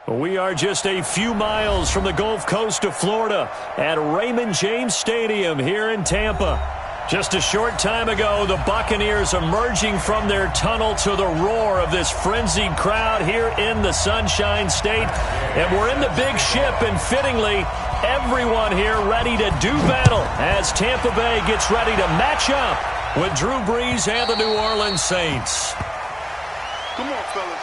We are just a few miles from the Gulf Coast of Florida at Raymond James Stadium here in Tampa. Just a short time ago, the Buccaneers emerging from their tunnel to the roar of this frenzied crowd here in the Sunshine State. And we're in the big ship, and fittingly, everyone here ready to do battle as Tampa Bay gets ready to match up with Drew Brees and the New Orleans Saints. Come on, fellas.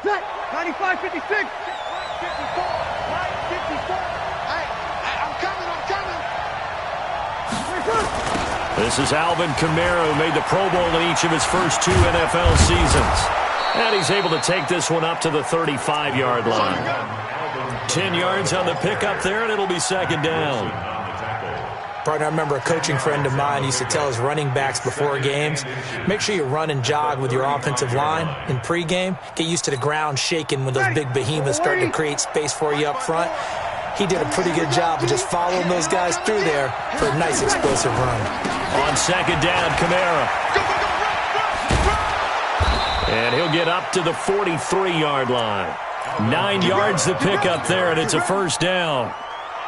Set, 95, 56. 54, 54. Hey, I'm coming. This is Alvin Kamara, who made the Pro Bowl in each of his first 2 NFL seasons. And he's able to take this one up to the 35-yard line. 10 yards on the pickup there, and it'll be second down. Partner, I remember a coaching friend of mine used to tell his running backs before games, make sure you run and jog with your offensive line in pregame. Get used to the ground shaking when those big behemoths start to create space for you up front. He did a pretty good job of just following those guys through there for a nice explosive run. On second down, Kamara. And he'll get up to the 43-yard line. 9 yards to pick up there, and it's a first down.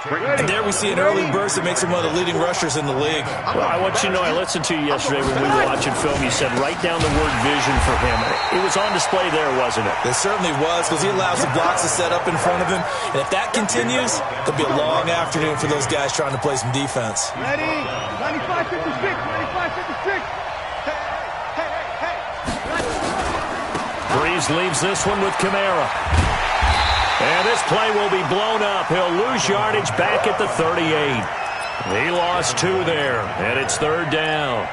And there we see an early burst that makes him one of the leading rushers in the league. Well, I want you to know, I listened to you yesterday when we were watching film. You said write down the word vision for him. It was on display there, wasn't it? It certainly was, because he allows the blocks to set up in front of him. And if that continues, it'll be a long afternoon for those guys trying to play some defense. Ready, 95, 56, 95, 56. Hey. Brees leaves this one with Kamara. And this play will be blown up. He'll lose yardage back at the 38. He lost 2 there, and it's third down.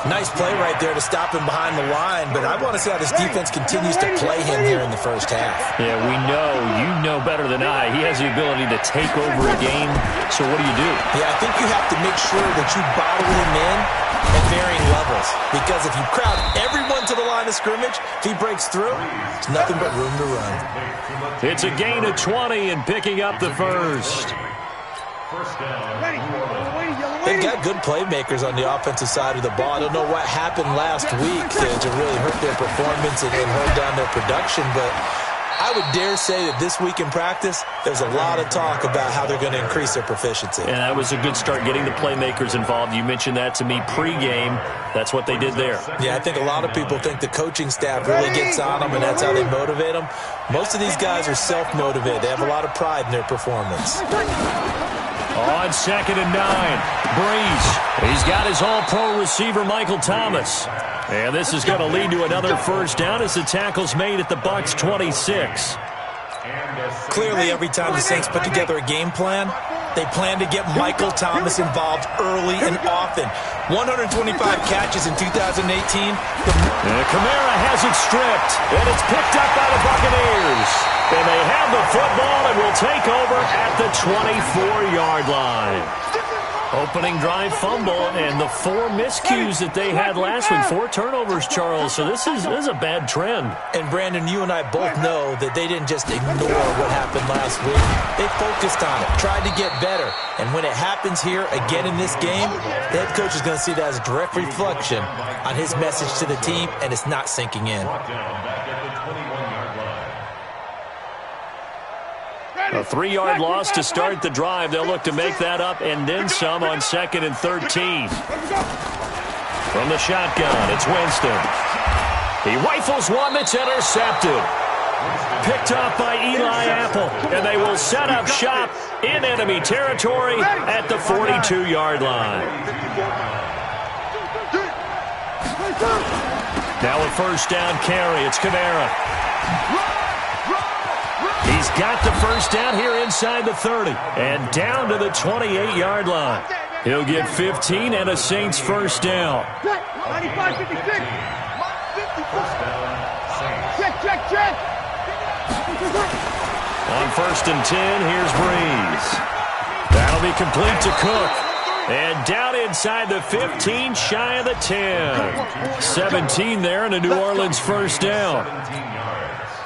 Nice play right there to stop him behind the line, but I want to see how this defense continues to play him here in the first half. Yeah, we know. You know better than I. He has the ability to take over a game, so what do you do? Yeah, I think you have to make sure that you bottle him in at varying levels, because if you crowd everyone to the line of scrimmage, if he breaks through, it's nothing but room to run. It's a gain of 20 and picking up the first. They've got good playmakers on the offensive side of the ball. I don't know what happened last week to really hurt their performance and hold down their production, but I would dare say that this week in practice, there's a lot of talk about how they're going to increase their proficiency. And that was a good start, getting the playmakers involved. You mentioned that to me pregame. That's what they did there. Yeah, I think a lot of people think the coaching staff really gets on them, and that's how they motivate them. Most of these guys are self-motivated. They have a lot of pride in their performance. On second and 9, Brees. He's got his all-pro receiver, Michael Thomas. And this is going to lead to another first down as the tackle's made at the Bucs' 26. Clearly, every time the Saints put together a game plan, they plan to get Michael Thomas involved early and often. 125 catches in 2018. And Kamara has it stripped, and it's picked up by the Buccaneers. And they have the football and will take over at the 24-yard line. Opening drive fumble, and the 4 miscues that they had last week. 4 turnovers, Charles, so this is a bad trend. And, Brandon, you and I both know that they didn't just ignore what happened last week. They focused on it, tried to get better. And when it happens here again in this game, the head coach is going to see that as a direct reflection on his message to the team, and it's not sinking in. A 3-yard loss to start the drive. They'll look to make that up and then some on second and 13. From the shotgun, it's Winston. He rifles one that's intercepted. Picked up by Eli Apple, and they will set up shop in enemy territory at the 42-yard line. Now a first down carry. It's Kamara. He's got the first down here inside the 30 and down to the 28-yard line. He'll get 15 and a Saints first down. 95, 56. Check. On first and 10, here's Brees. That'll be complete to Cook. And down inside the 15, shy of the 10. 17 there and a New Orleans first down.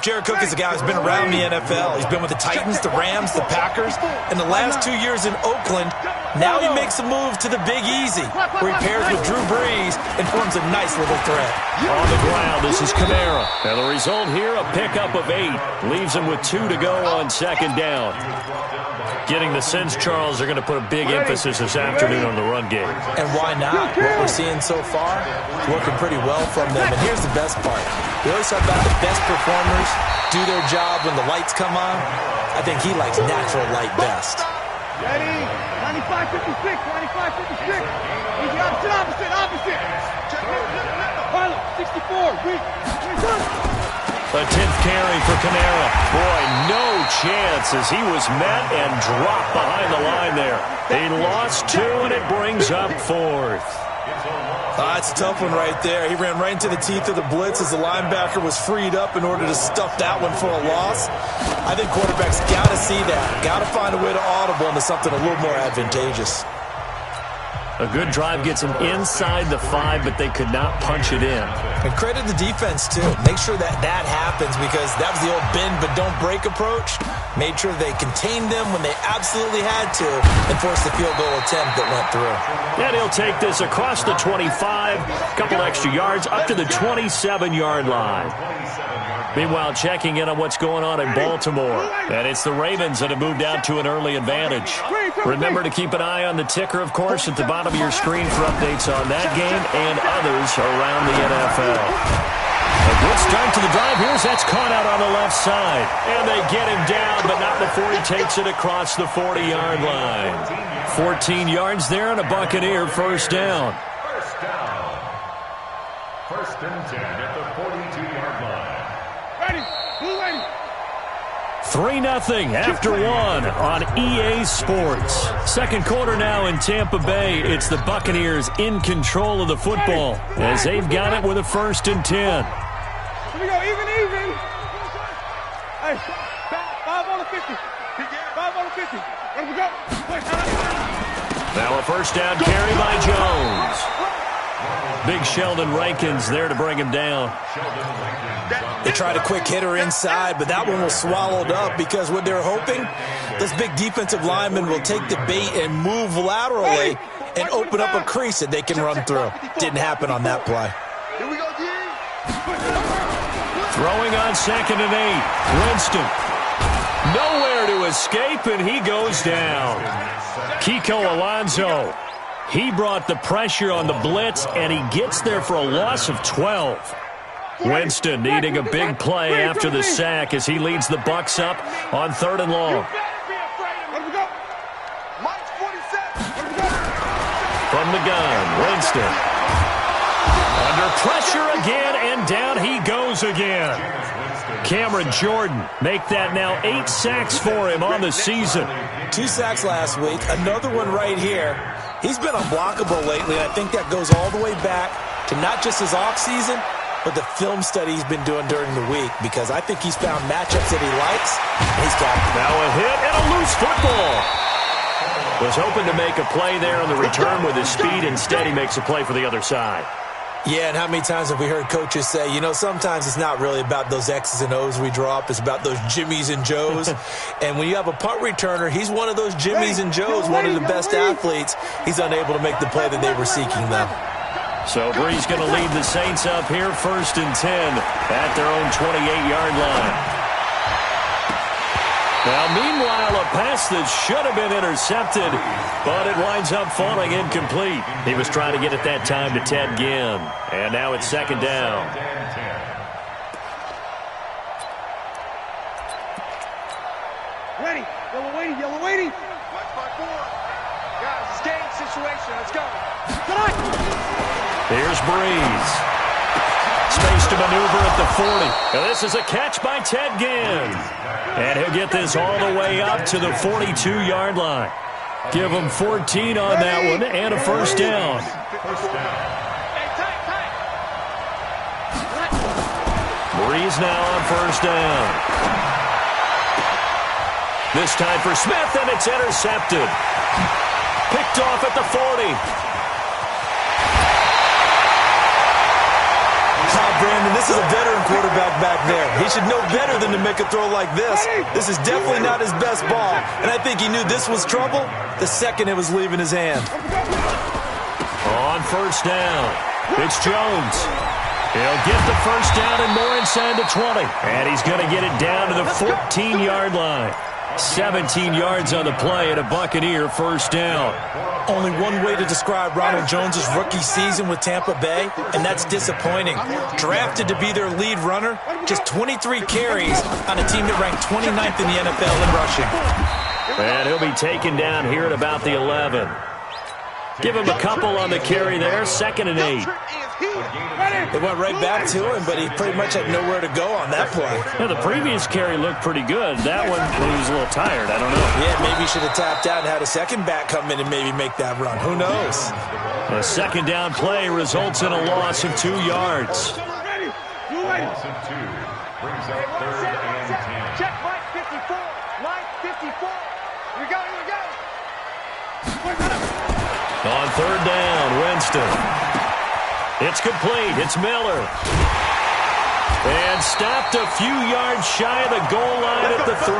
Jared Cook is a guy who's been around the NFL. He's been with the Titans, the Rams, the Packers, and the last 2 years in Oakland. Now he makes a move to the Big Easy, where he pairs with Drew Brees and forms a nice little threat. On the ground, this is Kamara. And the result here, a pickup of 8. Leaves him with 2 to go on second down. Getting the sense, Charles, they're going to put a big emphasis this afternoon on the run game. And why not? What we're seeing so far is working pretty well from them. And here's the best part. We always talk about the best performers do their job when the lights come on. I think he likes natural light best. Ready? 95-56, 95-56. Easy, opposite. Harlem, 64, weak. A 10th carry for Kamara. Boy, no chance as he was met and dropped behind the line there. He lost 2, and it brings up 4th. It's a tough one right there. He ran right into the teeth of the blitz as the linebacker was freed up in order to stuff that one for a loss. I think quarterbacks got to see that. Got to find a way to audible into something a little more advantageous. A good drive gets them inside the 5, but they could not punch it in. And credit the defense, too. Make sure that happens because that was the old bend but don't break approach. Made sure they contained them when they absolutely had to and forced the field goal attempt that went through. And he'll take this across the 25, couple extra yards, up to the 27-yard line. Meanwhile, checking in on what's going on in Baltimore. And it's the Ravens that have moved out to an early advantage. Remember to keep an eye on the ticker, of course, at the bottom of your screen for updates on that game and others around the NFL. A good start to the drive. That's caught out on the left side. And they get him down, but not before he takes it across the 40-yard line. 14 yards there and a Buccaneer first down. First and 10 at the 42-yard line. 3-0 after 1 on EA Sports. Second quarter now in Tampa Bay. It's the Buccaneers in control of the football as they've got it with a 1st and 10. Here we go, even. Hey, 5 on the 50. 5 on the 50. Let we go. Now a first down carry by Jones. Big Sheldon Rankins there to bring him down. They tried a quick hitter inside, but that one was swallowed up because what they're hoping, this big defensive lineman will take the bait and move laterally and open up a crease that they can run through. Didn't happen on that play. Here we go, D. Throwing on 2nd and 8. Winston. Nowhere to escape, and he goes down. Kiko Alonso. He brought the pressure on the blitz, and he gets there for a loss of 12. Winston needing a big play after the sack as he leads the Bucs up on 3rd and long. From the gun, Winston. Under pressure again, and down he goes again. Cameron Jordan make that now 8 sacks for him on the season. 2 sacks last week, another one right here. He's been unblockable lately, and I think that goes all the way back to not just his offseason, but the film study he's been doing during the week, because I think he's found matchups that he likes, and he's got them. Now a hit and a loose football. Was hoping to make a play there on the return with his speed. Instead, he makes a play for the other side. Yeah, and how many times have we heard coaches say, sometimes it's not really about those X's and O's we drop. It's about those Jimmies and Joes. And when you have a punt returner, he's one of those Jimmies and Joes, one of the best athletes. He's unable to make the play that they were seeking, though. So Brees going to lead the Saints up here 1st and 10 at their own 28-yard line. Now, meanwhile, a pass that should have been intercepted, but it winds up falling incomplete. He was trying to get it that time to Ted Ginn, and now it's 2nd down. Ready, yellow waiting. Watch my board. Guys, it's game situation. Let's go. Here's Brees. Space to maneuver at the 40. Now this is a catch by Ted Ginn. And he'll get this all the way up to the 42-yard line. Give him 14 on that one and a first down. Brees now on first down. This time for Smith, and it's intercepted. Picked off at the 40. Brandon, this is a veteran quarterback quarterback back there. He should know better than to make a throw like this. This is definitely not his best ball, and I think he knew this was trouble the second it was leaving his hand. On first down, it's Jones. He'll get the first down and more inside the 20. And he's going to get it down to the 14-yard line. 17 yards on the play and a Buccaneer first down. Only one way to describe Ronald Jones' rookie season with Tampa Bay, and that's disappointing. Drafted to be their lead runner, just 23 carries on a team that ranked 29th in the NFL in rushing. And he'll be taken down here at about the 11. Give him a couple on the carry there, 2nd and 8. They went right back to him, but he pretty much had nowhere to go on that play. Yeah, the previous carry looked pretty good. That one, he was a little tired. I don't know. Yeah, maybe he should have tapped out and had a second back come in and maybe make that run. Who knows? A second down play results in a loss of 2 yards. Loss of 2 brings up 3rd and 10. Check Mike 54. Mike 54. Here we go, here we go. On 3rd down, Winston. It's complete. It's Miller. And stopped a few yards shy of the goal line at the 3.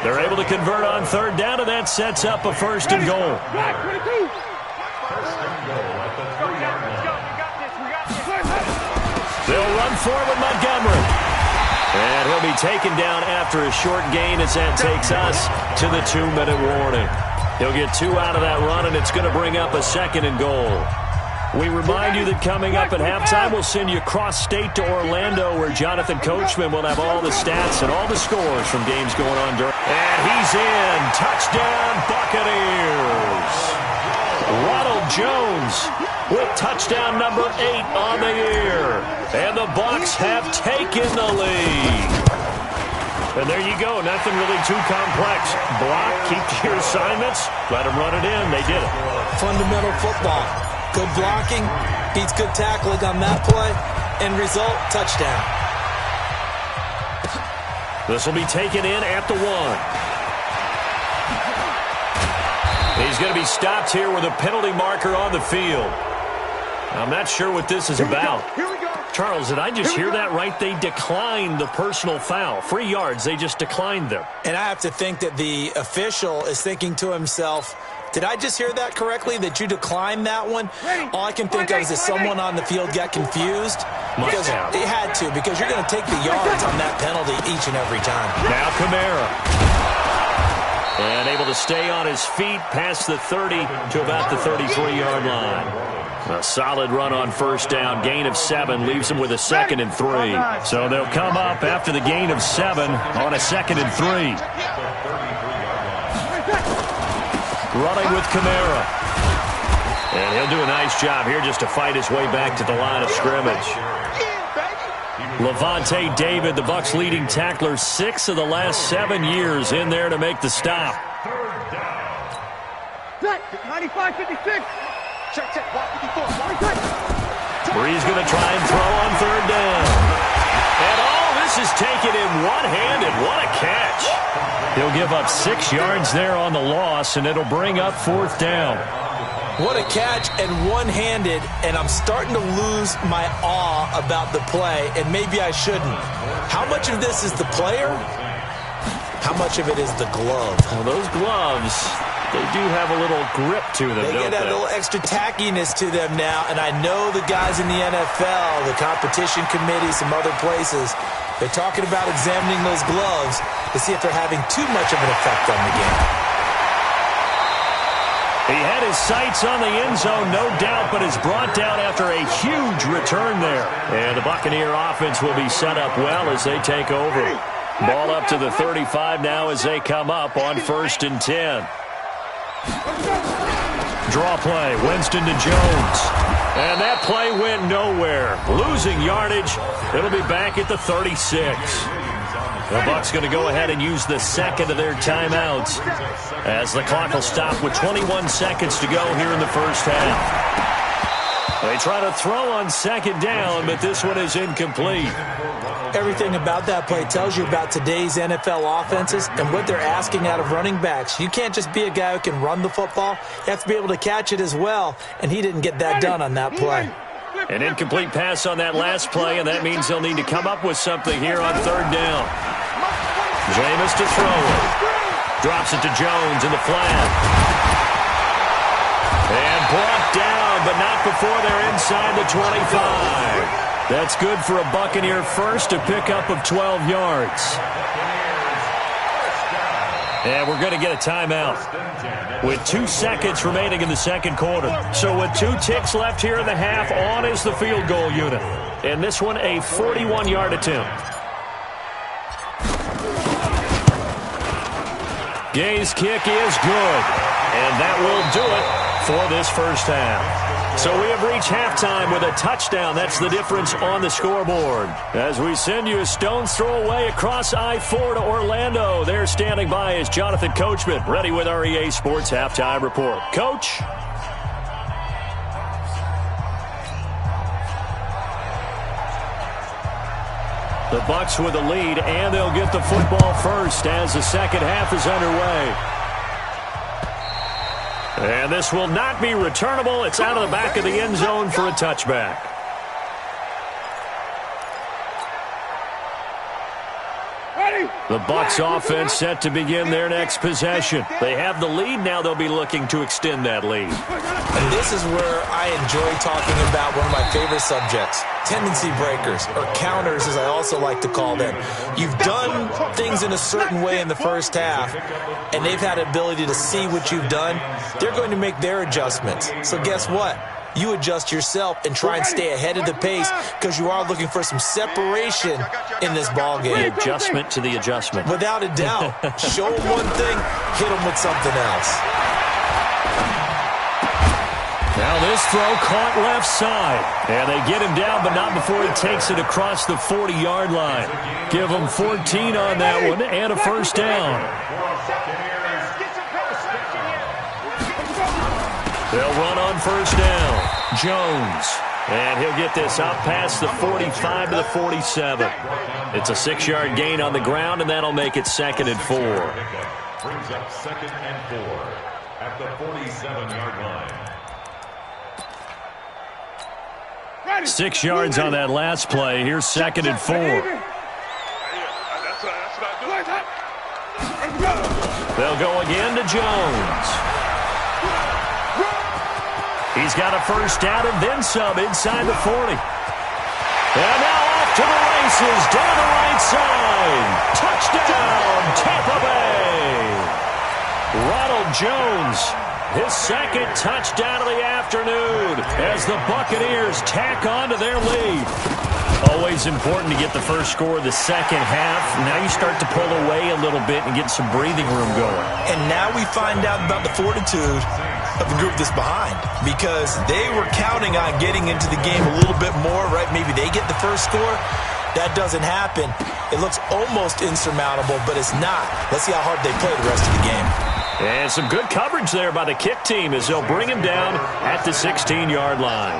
They're able to convert on 3rd down, and that sets up a 1st and goal. 1st and goal at the 3-yard line. They'll run forward Montgomery. And he'll be taken down after a short gain as that takes us to the 2-minute warning. He'll get 2 out of that run, and it's going to bring up a 2nd and goal. We remind you that coming up at halftime, we'll send you cross-state to Orlando, where Jonathan Coachman will have all the stats and all the scores from games going on during. And he's in. Touchdown, Buccaneers. Ronald Jones with touchdown number 8 on the year. And the Bucs have taken the lead. And there you go. Nothing really too complex. Block, keep to your assignments, let them run it in. They did it. Fundamental football. Good blocking, beats good tackling on that play. End result, touchdown. This will be taken in at the 1. He's going to be stopped here with a penalty marker on the field. I'm not sure what this is about. Charles, did I just hear that right? They declined the personal foul. 3 yards, they just declined them. And I have to think that the official is thinking to himself, did I just hear that correctly, that you declined that one? All I can think of is that someone on the field got confused. Because it had to, because you're going to take the yards on that penalty each and every time. Now Kamara. And able to stay on his feet past the 30 to about the 33-yard line. A solid run on first down. Gain of 7 leaves them with a 2nd and 3. So they'll come up after the gain of 7 on a 2nd and 3. Running with Kamara. And he'll do a nice job here just to fight his way back to the line of scrimmage. Levante David, the Bucs' leading tackler, 6 of the last 7 years in there to make the stop. 95-56. Check, 54. Bree's going to try and throw on 3rd down. And this is taken in one-handed. What a catch. He'll give up 6 yards there on the loss, and it'll bring up 4th down. What a catch, and one-handed, and I'm starting to lose my awe about the play, and maybe I shouldn't. How much of this is the player? How much of it is the glove? Well, those gloves, they do have a little grip to them, They get a little extra tackiness to them now, and I know the guys in the NFL, the competition committee, some other places, they're talking about examining those gloves to see if they're having too much of an effect on the game. He had his sights on the end zone, no doubt, but is brought down after a huge return there. And the Buccaneer offense will be set up well as they take over. Ball up to the 35 now as they come up on 1st and 10. Draw play, Winston to Jones. And that play went nowhere. Losing yardage. It'll be back at the 36. The Bucs going to go ahead and use the 2nd of their timeouts as the clock will stop with 21 seconds to go here in the first half. They try to throw on 2nd down, but this one is incomplete. Everything about that play tells you about today's NFL offenses and what they're asking out of running backs. You can't just be a guy who can run the football. You have to be able to catch it as well, and he didn't get that done on that play. An incomplete pass on that last play, and that means they'll need to come up with something here on third down. Jameis to throw it. Drops it to Jones in the flat. And brought down, but not before they're inside the 25. That's good for a Buccaneer first, a pickup of 12 yards. And we're going to get a timeout with 2 seconds remaining in the second quarter. So with 2 ticks left here in the half, on is the field goal unit. And this one, a 41-yard attempt. Gay's kick is good. And that will do it for this first half. So we have reached halftime with a touchdown. That's the difference on the scoreboard. As we send you a stone's throw away across I-4 to Orlando. There standing by is Jonathan Coachman, ready with our EA Sports Halftime Report. Coach? The Bucs with the lead, and they'll get the football first as the second half is underway. And this will not be returnable. It's out of the back of the end zone for a touchback. The Bucs offense set to begin their next possession. They have the lead. Now they'll be looking to extend that lead. And this is where I enjoy talking about one of my favorite subjects, tendency breakers, or counters as I also like to call them. You've done things in a certain way in the first half, and they've had the ability to see what you've done. They're going to make their adjustments. So guess what? You adjust yourself and try and stay ahead of the pace because you are looking for some separation in this ball game. The adjustment to the adjustment. Without a doubt. Show them one thing, hit them with something else. Now this throw caught left side. And they get him down, but not before he takes it across the 40-yard line. Give him 14 on that one and a first down. They'll run on first down. Jones. And he'll get this out past the 45 to the 47. It's a 6-yard gain on the ground, and that'll make it 2nd and 4. Brings up 2nd and 4 at the 47-yard line. 6 yards on that last play. Here's 2nd and 4. They'll go again to Jones. He's got a first down and then some inside the 40. And now off to the races down the right side. Touchdown, Tampa Bay. Ronald Jones, his 2nd touchdown of the afternoon as the Buccaneers tack on to their lead. Always important to get the first score of the second half. Now you start to pull away a little bit and get some breathing room going. And now we find out about the fortitude of the group that's behind, because they were counting on getting into the game a little bit more, right? Maybe they get the first score. That doesn't happen. It looks almost insurmountable, but it's not. Let's see how hard they play the rest of the game. And some good coverage there by the kick team as they'll bring him down at the 16-yard line.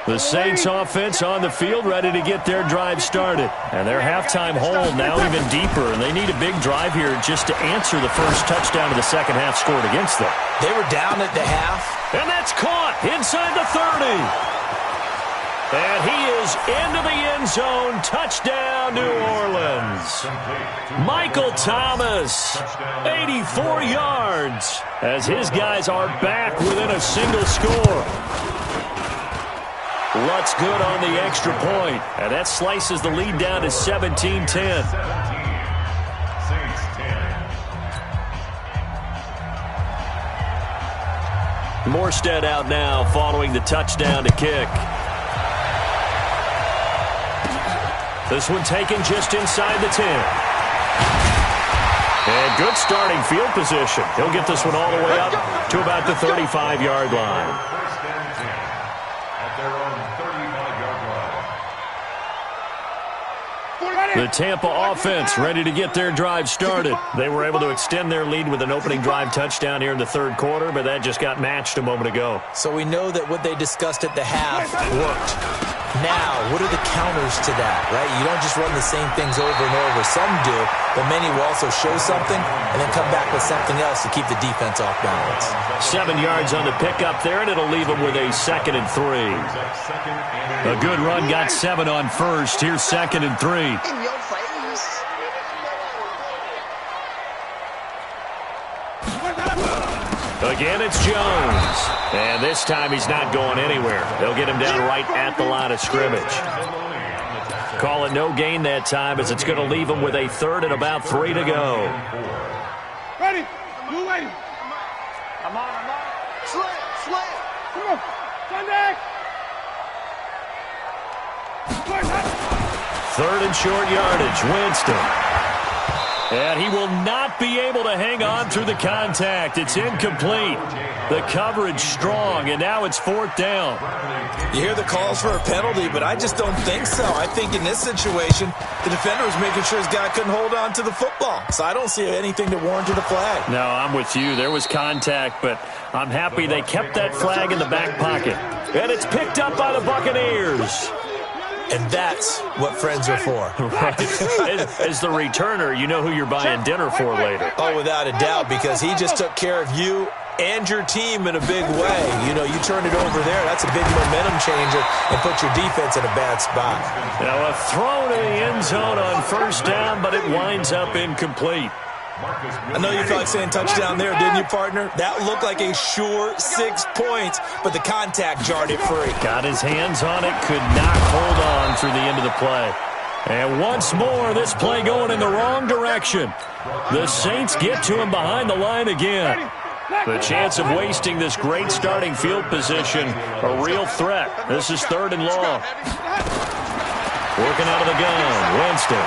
The Saints offense on the field ready to get their drive started. And their halftime hole now even deeper. And they need a big drive here just to answer the first touchdown of the second half scored against them. They were down at the half. And that's caught inside the 30. And he is into the end zone. Touchdown, New Orleans. Michael Thomas, 84 yards, as his guys are back within a single score. Lutz good on the extra point. And that slices the lead down to 17-10. Morstead out now following the touchdown to kick. This one taken just inside the 10. And good starting field position. He'll get this one all the way up to about the 35-yard line. The Tampa offense ready to get their drive started. They were able to extend their lead with an opening drive touchdown here in the third quarter, but that just got matched a moment ago. So we know that what they discussed at the half worked. Now, what are the counters to that, right? You don't just run the same things over and over. Some do, but many will also show something and then come back with something else to keep the defense off balance. 7 yards on the pickup there, and it'll leave them with a 2nd and 3. A good run got 7 on first. Here's 2nd and 3. In your face. Again, it's Jones. And this time he's not going anywhere. They'll get him down right at the line of scrimmage. Call it no gain that time, as it's going to leave him with a 3rd and about 3 to go. Ready? You ready? I'm on. Slam. Come on. Sunday. 3rd and short yardage. Winston. And he will not be able to hang on through the contact. It's incomplete. The coverage strong, and now it's 4th down. You hear the calls for a penalty, but I just don't think so. I think in this situation, the defender was making sure his guy couldn't hold on to the football. So I don't see anything that warranted a flag. No, I'm with you. There was contact, but I'm happy they kept that flag in the back pocket. And it's picked up by the Buccaneers. And that's what friends are for. Right. As the returner, you know who you're buying dinner for later. Oh, without a doubt, because he just took care of you and your team in a big way. You know, you turn it over there, that's a big momentum changer and put your defense in a bad spot. Now a throw to the end zone on 1st down, but it winds up incomplete. I know you felt like saying touchdown there, didn't you, partner? That looked like a sure 6 points, but the contact jarred it free. Got his hands on it, could not hold on through the end of the play. And once more, this play going in the wrong direction. The Saints get to him behind the line again. The chance of wasting this great starting field position, a real threat. This is 3rd and long. Working out of the gun, Winston.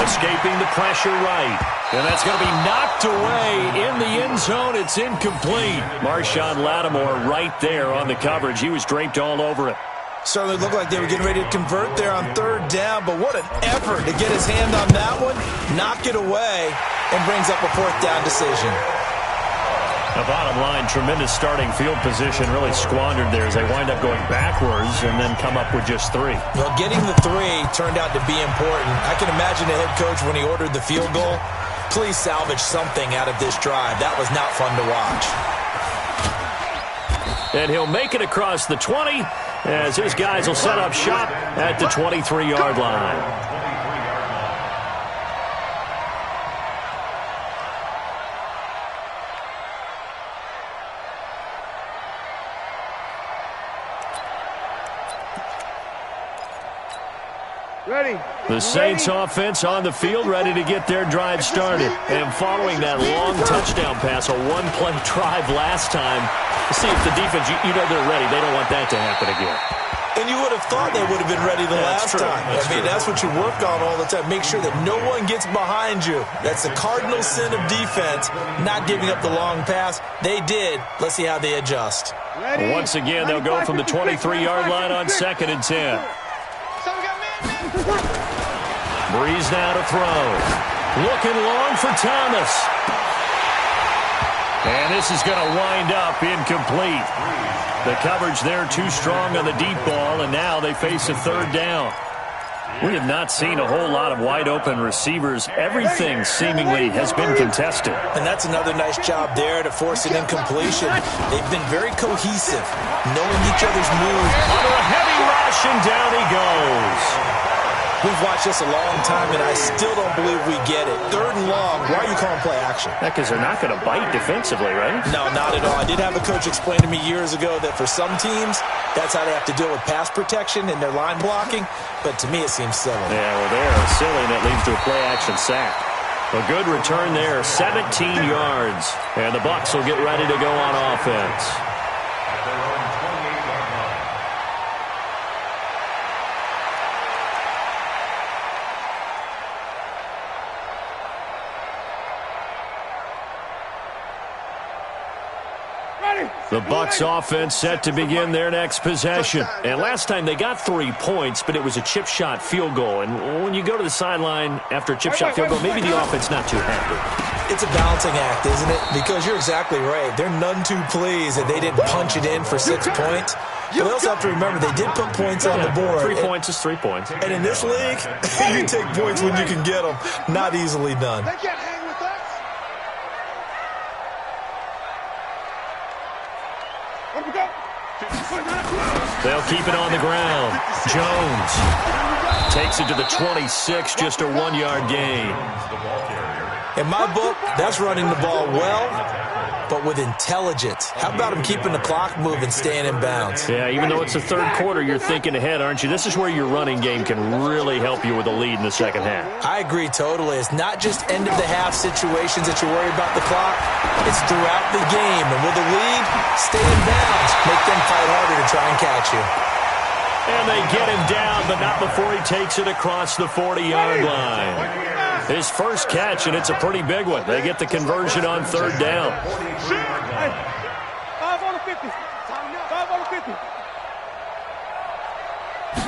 Escaping the pressure right. And that's going to be knocked away in the end zone. It's incomplete. Marshawn Lattimore right there on the coverage. He was draped all over it. Certainly looked like they were getting ready to convert there on 3rd down, but what an effort to get his hand on that one, knock it away, and brings up a 4th down decision. The bottom line, tremendous starting field position, really squandered there as they wind up going backwards and then come up with just 3. Well, getting the 3 turned out to be important. I can imagine the head coach when he ordered the field goal. Please salvage something out of this drive. That was not fun to watch. And he'll make it across the 20 as his guys will set up shop at the 23-yard line. Ready. The Saints offense on the field, ready to get their drive started. And following that long touchdown pass, a one-play drive last time, see if the defense, you know they're ready. They don't want that to happen again. And you would have thought they would have been ready the last time. That's what you work on all the time. Make sure that no one gets behind you. That's the cardinal sin of defense, not giving up the long pass. They did. Let's see how they adjust. Once again, they'll go from the 23-yard line on 2nd and 10. Breeze now to throw. Looking long for Thomas. And this is going to wind up incomplete. The coverage there too strong on the deep ball, and now they face a 3rd down. We have not seen a whole lot of wide-open receivers. Everything seemingly has been contested. And that's another nice job there to force an incompletion. They've been very cohesive, knowing each other's moves. Under a heavy rush, and down he goes. We've watched this a long time, and I still don't believe we get it. 3rd and long, why are you calling play action? Because they're not going to bite defensively, right? No, not at all. I did have a coach explain to me years ago that for some teams, that's how they have to deal with pass protection and their line blocking. But to me, it seems silly. Yeah, well, they're silly, and that leads to a play-action sack. A good return there, 17 yards. And the Bucs will get ready to go on offense. The Bucs offense set to begin their next possession. And last time they got 3 points, but it was a chip shot field goal. And when you go to the sideline after a chip shot field goal, maybe the offense not too happy. It's a balancing act, isn't it? Because you're exactly right. They're none too pleased that they didn't punch it in for 6 points. But they also have to remember they did put points on the board. 3 points is 3 points. And in this league, you take points when you can get them. Not easily done. They can't hang with us. Let me go. They'll keep it on the ground. Jones takes it to the 26, just a 1-yard gain. In my book, that's running the ball well, but with intelligence. How about him keeping the clock moving, staying in bounds? Yeah, even though it's the third quarter, you're thinking ahead, aren't you? This is where your running game can really help you with a lead in the second half. I agree totally. It's not just end-of-the-half situations that you worry about the clock. It's throughout the game. And with a lead, stay in bounds. Make them fight harder to try and catch you. And they get him down, but not before he takes it across the 40-yard line. His first catch, and it's a pretty big one. They get the conversion on third down. Hey, 5 on the 50. 5 on the 50.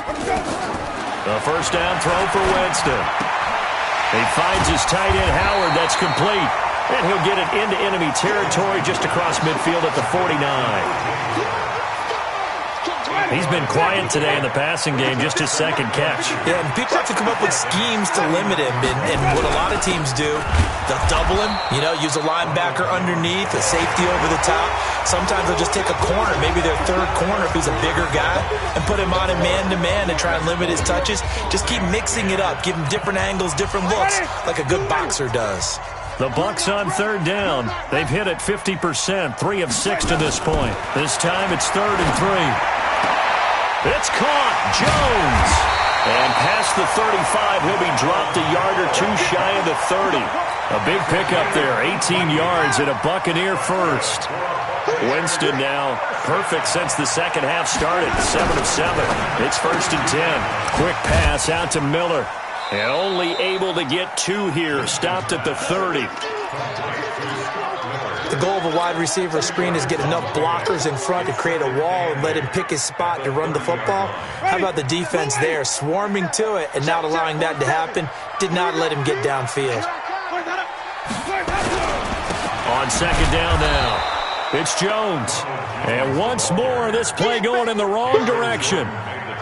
Let's go. The first down throw for Winston. He finds his tight end, Howard. That's complete. And he'll get it into enemy territory just across midfield at the 49. He's been quiet today in the passing game, just his second catch. Yeah, and people have to come up with schemes to limit him. And what a lot of teams do, they'll double him, use a linebacker underneath, a safety over the top. Sometimes they'll just take a corner, maybe their third corner if he's a bigger guy, and put him on a man-to-man and try and limit his touches. Just keep mixing it up, give him different angles, different looks, like a good boxer does. The Bucs on third down. They've hit it 50%, 3 of 6 to this point. This time it's 3rd and 3. It's caught. Jones. And past the 35, he'll be dropped a yard or two shy of the 30. A big pickup there, 18 yards and a Buccaneer first. Winston now perfect since the second half started, 7 of 7. It's 1st and 10. Quick pass out to Miller. And only able to get 2 here, stopped at the 30. The goal of a wide receiver screen is get enough blockers in front to create a wall and let him pick his spot to run the football. How about the defense there, swarming to it and not allowing that to happen? Did not let him get downfield. On second down now, it's Jones. And once more, this play going in the wrong direction.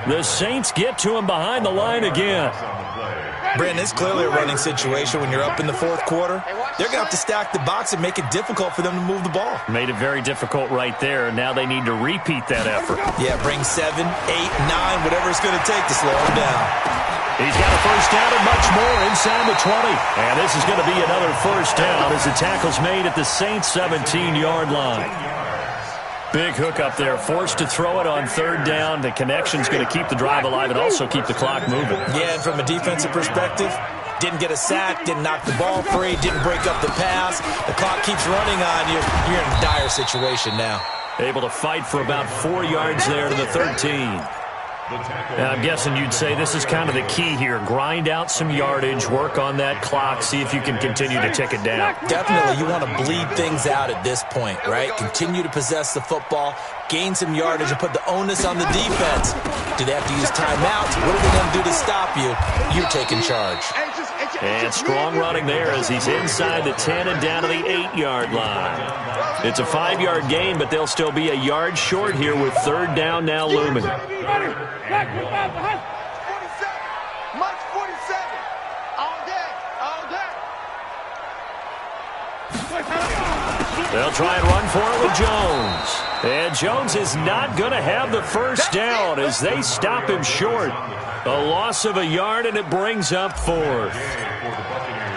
The Saints get to him behind the line again. Brandon, it's clearly a running situation when you're up in the fourth quarter. They're going to have to stack the box and make it difficult for them to move the ball. Made it very difficult right there. Now they need to repeat that effort. Yeah, bring 7, 8, 9, whatever it's going to take to slow him down. He's got a first down and much more inside the 20. And this is going to be another first down as the tackle's made at the Saints' 17-yard line. Big hook up there, forced to throw it on third down. The connection's going to keep the drive alive and also keep the clock moving. Yeah, and from a defensive perspective, didn't get a sack, didn't knock the ball free, didn't break up the pass. The clock keeps running on you. You're in a dire situation now. Able to fight for about 4 yards there to the 13. And I'm guessing you'd say this is kind of the key here. Grind out some yardage, work on that clock, see if you can continue to tick it down. Definitely, you want to bleed things out at this point, right? Continue to possess the football, gain some yardage, and put the onus on the defense. Do they have to use timeouts? What are they going to do to stop you? You're taking charge. And strong running there as he's inside the 10 and down to the 8-yard line. It's a 5-yard gain, but they'll still be a yard short here with third down now looming. March 47. All day. All day. They'll try and run for it with Jones. And Jones is not going to have the first down as they stop him short. A loss of a yard, and it brings up 4th.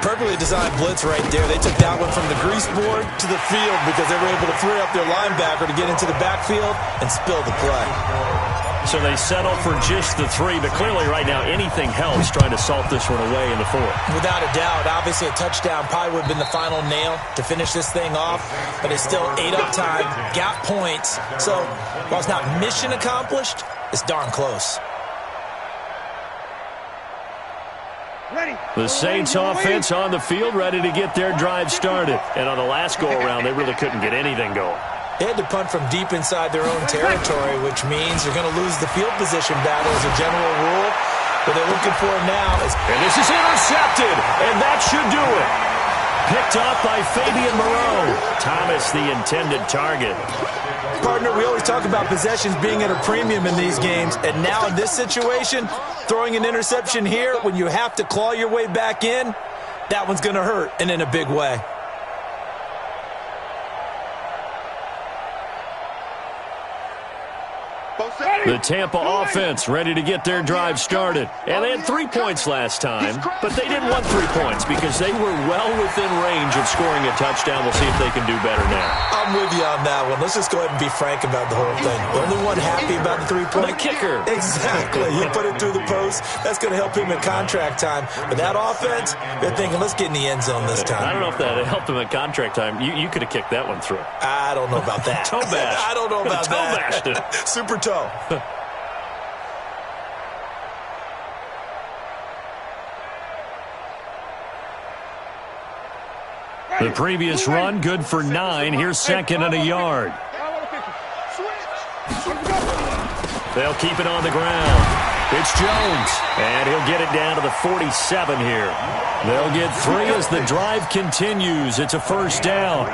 Perfectly designed blitz right there. They took that one from the grease board to the field because they were able to free up their linebacker to get into the backfield and spill the play. So they settle for just the 3, but clearly right now anything helps trying to salt this one away in the 4th. Without a doubt, obviously a touchdown probably would have been the final nail to finish this thing off, but it's still 8 up time, got points. So while it's not mission accomplished, it's darn close. The Saints offense on the field ready to get their drive started. And on the last go-around, they really couldn't get anything going. They had to punt from deep inside their own territory, which means you're going to lose the field position battle as a general rule. What they're looking for now is... And this is intercepted, and that should do it. Picked off by Fabian Moreau. Thomas, the intended target. Partner, we always talk about possessions being at a premium in these games, and now in this situation, throwing an interception here when you have to claw your way back in, that one's going to hurt, and in a big way. The Tampa offense ready to get their drive started. And they had 3 points last time, but they didn't want 3 points because they were well within range of scoring a touchdown. We'll see if they can do better now. I'm with you on that one. Let's just go ahead and be frank about the whole thing. The only one happy about the 3-point? The kicker. Exactly. You put it through the post. That's going to help him in contract time. But that offense, they're thinking, let's get in the end zone this time. I don't know if that helped him in contract time. You could have kicked that one through. I don't know about that. Toe bash. I don't know about toe that. Bashed it. Super toe. The previous run, good for 9. Here's second and a yard. They'll keep it on the ground. It's Jones, and he'll get it down to the 47 here. They'll get 3 as the drive continues. It's a first down.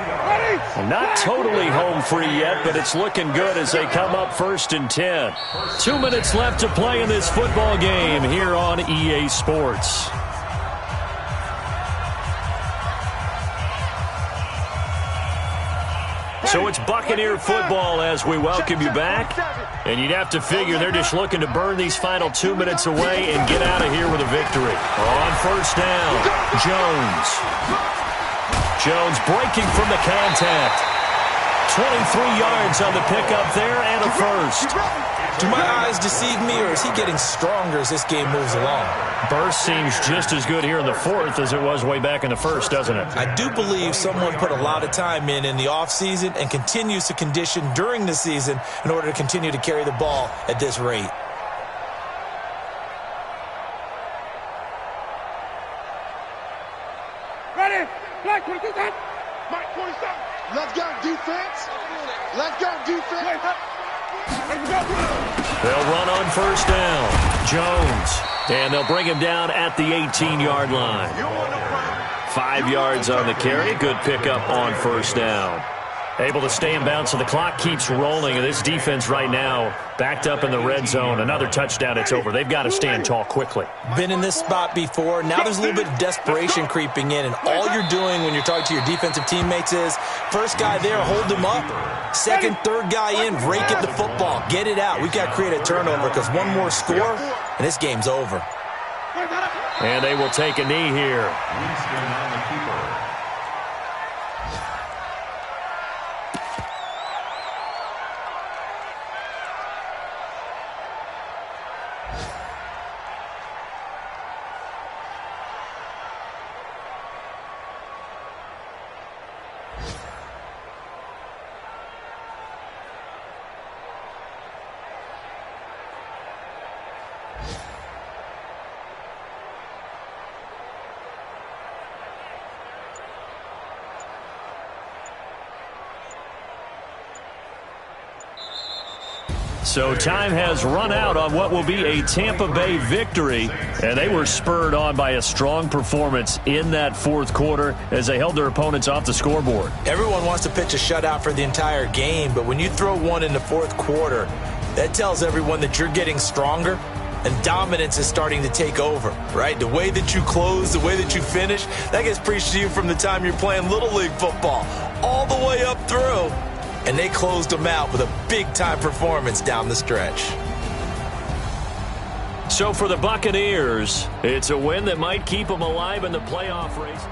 Not totally home free yet, but it's looking good as they come up 1st and 10. 2 minutes left to play in this football game here on EA Sports. So it's Buccaneer football as we welcome you back. And you'd have to figure they're just looking to burn these final 2 minutes away and get out of here with a victory. On first down, Jones breaking from the contact. 23 yards on the pickup there and a first. Do my eyes deceive me, or is he getting stronger as this game moves along? Burst seems just as good here in the 4th as it was way back in the 1st, doesn't it? I do believe someone put a lot of time in the offseason and continues to condition during the season in order to continue to carry the ball at this rate. Ready? Black 27. Mike 27. Let's go, defense. Let's go, defense. They'll run on first down. Jones. And they'll bring him down at the 18-yard line. 5 yards on the carry. Good pickup on first down. Able to stay in bounds, so the clock keeps rolling. And this defense right now backed up in the red zone. Another touchdown, it's over. They've got to stand tall quickly. Been in this spot before. Now there's a little bit of desperation creeping in. And all you're doing when you're talking to your defensive teammates is, first guy there, hold him up. Second, third guy in, rake at the football. Get it out. We've got to create a turnover because one more score, and this game's over. And they will take a knee here. So time has run out on what will be a Tampa Bay victory, and they were spurred on by a strong performance in that 4th quarter as they held their opponents off the scoreboard. Everyone wants to pitch a shutout for the entire game, but when you throw one in the 4th quarter, that tells everyone that you're getting stronger and dominance is starting to take over, right? The way that you close, the way that you finish, that gets preached to you from the time you're playing Little League football all the way up through. And they closed them out with a big-time performance down the stretch. So for the Buccaneers, it's a win that might keep them alive in the playoff race.